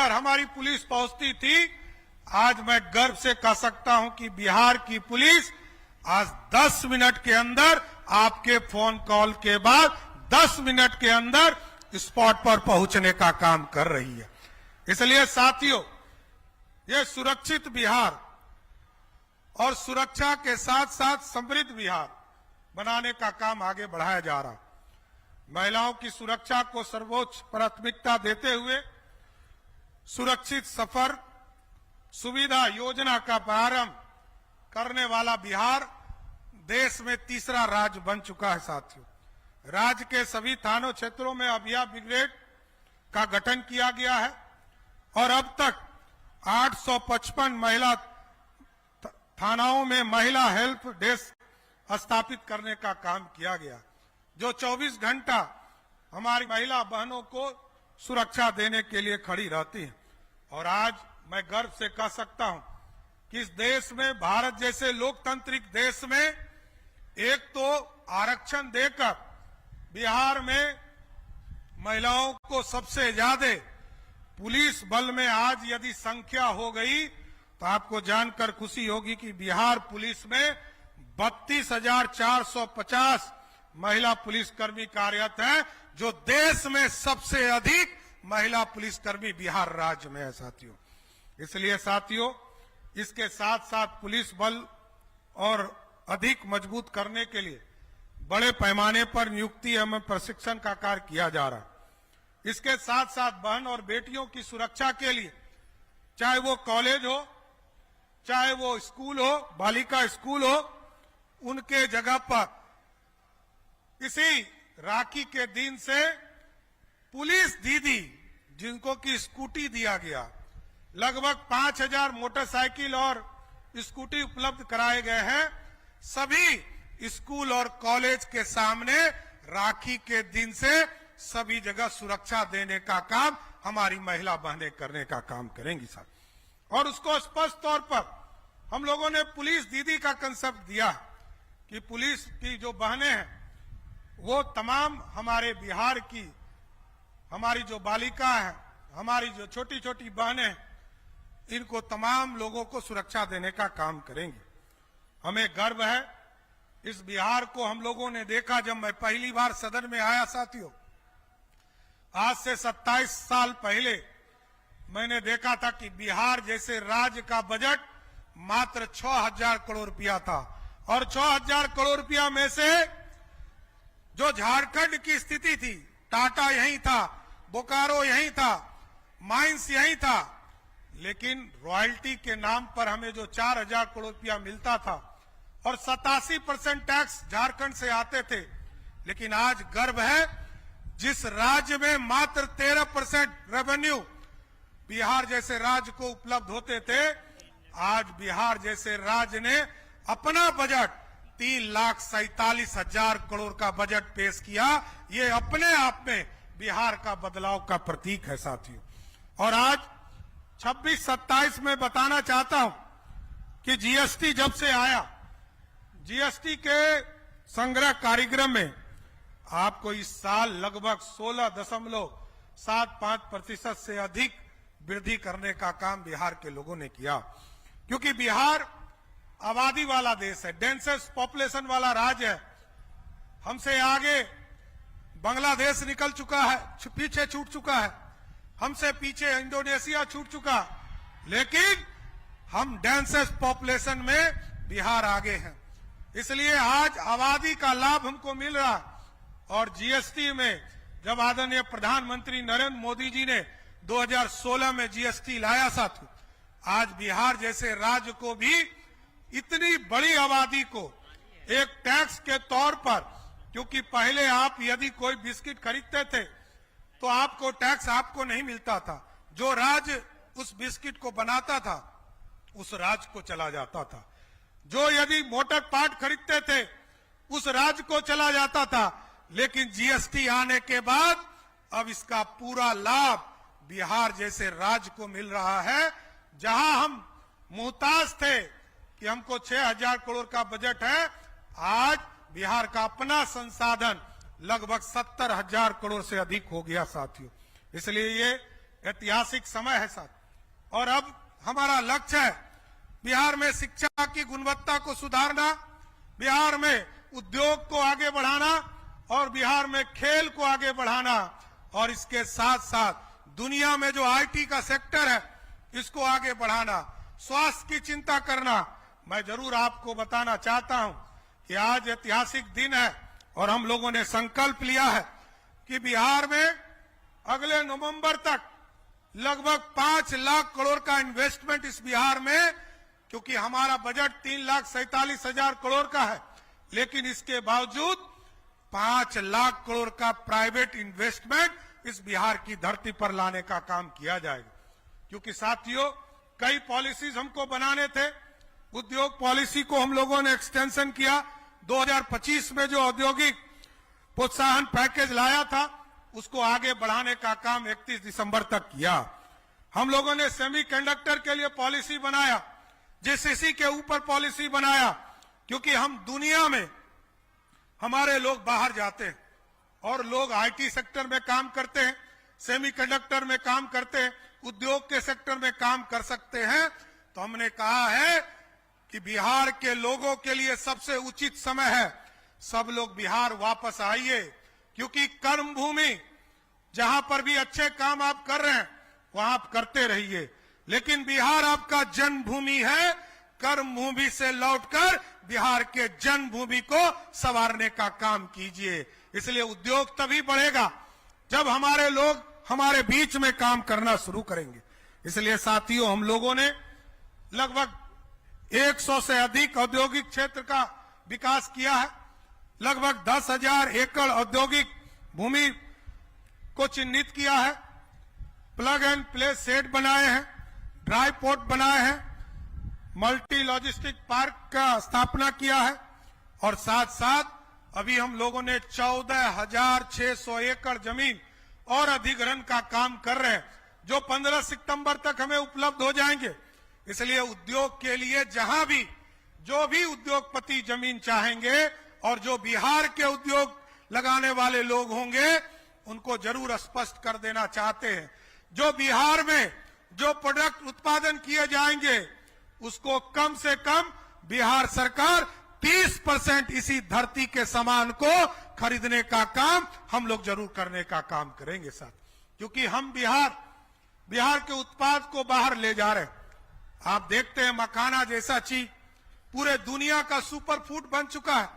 पर हमारी पुलिस पहुंचती थी। आज मैं गर्व से कह सकता हूं कि बिहार की पुलिस आज 10 मिनट के अंदर आपके फोन कॉल के बाद 10 मिनट के अंदर स्पॉट पर पहुंचने का काम कर रही है। इसलिए साथियों, ये सुरक्षित बिहार और सुरक्षा के साथ साथ समृद्ध बिहार बनाने का काम आगे बढ़ाया जा रहा। महिलाओं की सुरक्षा को सर्वोच्च प्राथमिकता देते हुए सुरक्षित सफर सुविधा योजना का प्रारंभ करने वाला बिहार देश में तीसरा राज्य बन चुका है। साथियों, राज्य के सभी थानों क्षेत्रों में अभिया ब्रिगेड का गठन किया गया है और अब तक 855 महिला थानाओं में महिला हेल्प डेस्क स्थापित करने का काम किया गया, जो 24 घंटा हमारी महिला बहनों को सुरक्षा देने के लिए खड़ी रहती हैं। और आज मैं गर्व से कह सकता हूं कि इस देश में, भारत जैसे लोकतांत्रिक देश में, एक तो आरक्षण देकर बिहार में महिलाओं को सबसे ज्यादा पुलिस बल में आज यदि संख्या हो गई तो आपको जानकर खुशी होगी कि बिहार पुलिस में 32,450 महिला पुलिसकर्मी कार्यरत हैं, जो देश में सबसे अधिक महिला पुलिसकर्मी बिहार राज्य में है। साथियों, इसलिए साथियों, इसके साथ साथ पुलिस बल और अधिक मजबूत करने के लिए बड़े पैमाने पर नियुक्ति एवं प्रशिक्षण का कार्य किया जा रहा है। इसके साथ साथ बहन और बेटियों की सुरक्षा के लिए, चाहे वो कॉलेज हो, चाहे वो स्कूल हो, बालिका स्कूल हो, उनके जगह पर इसी राखी के दिन से पुलिस दीदी, जिनको की स्कूटी दिया गया, लगभग 5,000 मोटरसाइकिल और स्कूटी उपलब्ध कराए गए हैं। सभी स्कूल और कॉलेज के सामने राखी के दिन से सभी जगह सुरक्षा देने का काम हमारी महिला बहनें करने का काम करेंगी साहब। और उसको स्पष्ट तौर पर हम लोगों ने पुलिस दीदी का कंसेप्ट दिया कि पुलिस की जो बहनें हैं वो तमाम हमारे बिहार की, हमारी जो बालिका है, हमारी जो छोटी छोटी बहनें हैं, इनको तमाम लोगों को सुरक्षा देने का काम करेंगे। हमें गर्व है इस बिहार को। हम लोगों ने देखा, जब मैं पहली बार सदन में आया साथियों, आज से 27 साल पहले मैंने देखा था कि बिहार जैसे राज्य का बजट मात्र 6,000 करोड़ रुपया था, और 6,000 करोड़ रुपया में से जो झारखंड की स्थिति थी, टाटा यहीं था, बोकारो यहीं था, माइंस यहीं था, लेकिन रॉयल्टी के नाम पर हमें जो 4,000 करोड़ रुपया मिलता था और 87% टैक्स झारखंड से आते थे। लेकिन आज गर्व है, जिस राज्य में मात्र 13% रेवेन्यू बिहार जैसे राज्य को उपलब्ध होते थे, आज बिहार जैसे राज्य ने अपना बजट 3,47,000 करोड़ का बजट पेश किया। ये अपने आप में बिहार का बदलाव का प्रतीक है साथियों। और आज 26-27 में बताना चाहता हूं कि जीएसटी जब से आया, जीएसटी के संग्रह कार्यक्रम में आपको इस साल लगभग 16.75% से अधिक वृद्धि करने का काम बिहार के लोगों ने किया, क्योंकि बिहार आबादी वाला देश है, डेंसेस्ट पॉपुलेशन वाला राज्य है। हमसे आगे बांग्लादेश निकल चुका है, पीछे छूट चुका है, हमसे पीछे इंडोनेशिया छूट चुका, लेकिन हम डेंसेस्ट पॉपुलेशन में बिहार आगे हैं। इसलिए आज आबादी का लाभ हमको मिल रहा। और जीएसटी में जब आदरणीय प्रधानमंत्री नरेंद्र मोदी जी ने 2016 में जीएसटी लाया साथियों, आज बिहार जैसे राज्य को भी इतनी बड़ी आबादी को एक टैक्स के तौर पर, क्योंकि पहले आप यदि कोई बिस्किट खरीदते थे तो आपको टैक्स आपको नहीं मिलता था, जो राज्य उस बिस्किट को बनाता था उस राज्य को चला जाता था, जो यदि मोटर पार्ट खरीदते थे उस राज्य को चला जाता था। लेकिन जीएसटी आने के बाद अब इसका पूरा लाभ बिहार जैसे राज्य को मिल रहा है। जहां हम मुहताज थे कि हमको 6,000 करोड़ का बजट है, आज बिहार का अपना संसाधन लगभग 70,000 करोड़ से अधिक हो गया साथियों। इसलिए ये ऐतिहासिक समय है साथ। और अब हमारा लक्ष्य है बिहार में शिक्षा की गुणवत्ता को सुधारना, बिहार में उद्योग को आगे बढ़ाना और बिहार में खेल को आगे बढ़ाना, और इसके साथ साथ दुनिया में जो आईटी का सेक्टर है इसको आगे बढ़ाना, स्वास्थ्य की चिंता करना। मैं जरूर आपको बताना चाहता हूं कि आज ऐतिहासिक दिन है और हम लोगों ने संकल्प लिया है कि बिहार में अगले नवंबर तक लगभग 5 लाख करोड़ का इन्वेस्टमेंट इस बिहार में, क्योंकि हमारा बजट 3,47,000 करोड़ का है, लेकिन इसके बावजूद 5 लाख करोड़ का प्राइवेट इन्वेस्टमेंट इस बिहार की धरती पर लाने का काम किया जाएगा। क्योंकि साथियों, कई पॉलिसीज हमको बनाने थे। उद्योग पॉलिसी को हम लोगों ने एक्सटेंशन किया। 2025 में जो औद्योगिक प्रोत्साहन पैकेज लाया था उसको आगे बढ़ाने का काम 31 दिसंबर तक किया। हम लोगों ने सेमीकंडक्टर के लिए पॉलिसी बनाया, जेसीसी के ऊपर पॉलिसी बनाया, क्योंकि हम दुनिया में हमारे लोग बाहर जाते हैं और लोग आईटी सेक्टर में काम करते हैं, सेमीकंडक्टर में काम करते हैं, उद्योग के सेक्टर में काम कर सकते हैं। तो हमने कहा है कि बिहार के लोगों के लिए सबसे उचित समय है, सब लोग बिहार वापस आइए, क्योंकि कर्म भूमि, जहां पर भी अच्छे काम आप कर रहे हैं वहां आप करते रहिए, लेकिन बिहार आपका जन्मभूमि है। कर्म भूमि से लौटकर बिहार के जन्मभूमि को संवारने का काम कीजिए। इसलिए उद्योग तभी बढ़ेगा जब हमारे लोग हमारे बीच में काम करना शुरू करेंगे। इसलिए साथियों, हम लोगों ने लगभग 100 से अधिक औद्योगिक क्षेत्र का विकास किया है। लगभग 10,000 एकड़ औद्योगिक भूमि को चिन्हित किया है, प्लग एंड प्ले सेट बनाए हैं, ड्राई पोर्ट बनाए हैं, मल्टी लॉजिस्टिक पार्क का स्थापना किया है, और साथ साथ अभी हम लोगों ने 14,600 एकड़ जमीन और अधिग्रहण का काम कर रहे हैं, जो 15 सितंबर तक हमें उपलब्ध हो जाएंगे। इसलिए उद्योग के लिए जहां भी जो भी उद्योगपति जमीन चाहेंगे और जो बिहार के उद्योग लगाने वाले लोग होंगे उनको जरूर स्पष्ट कर देना चाहते हैं, जो बिहार में जो प्रोडक्ट उत्पादन किए जाएंगे उसको कम से कम बिहार सरकार 30% इसी धरती के सामान को खरीदने का काम हम लोग जरूर करने का काम करेंगे साथ, क्योंकि हम बिहार के उत्पाद को बाहर ले जा रहे हैं। आप देखते हैं मखाना जैसा चीज पूरे दुनिया का सुपर फूड बन चुका है,